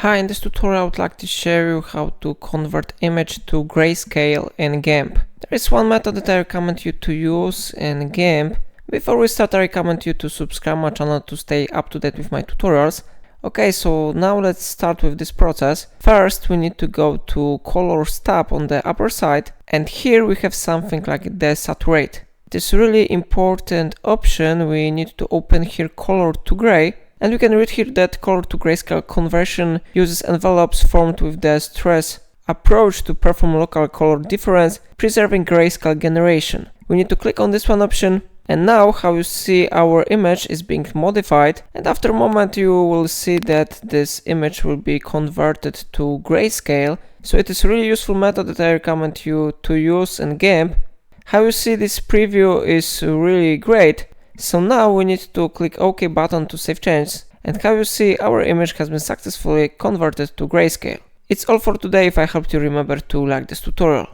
Hi, in this tutorial I would like to show you how to convert image to grayscale in GIMP. There is one method that I recommend you to use in GIMP. Before we start, I recommend you to subscribe my channel to stay up to date with my tutorials. Okay, so now let's start with this process. First, we need to go to Colors tab on the upper side, and here we have something like Desaturate. This really important option, we need to open here Color to Gray. And you can read here that color to grayscale conversion uses envelopes formed with the stress approach to perform local color difference, preserving grayscale generation. We need to click on this one option, and now how you see our image is being modified, and after a moment you will see that this image will be converted to grayscale. So it is a really useful method that I recommend you to use in GIMP. How you see this preview is really great. So now we need to click OK button to save changes, and how you see our image has been successfully converted to grayscale. It's all for today. If I helped you, remember to like this tutorial.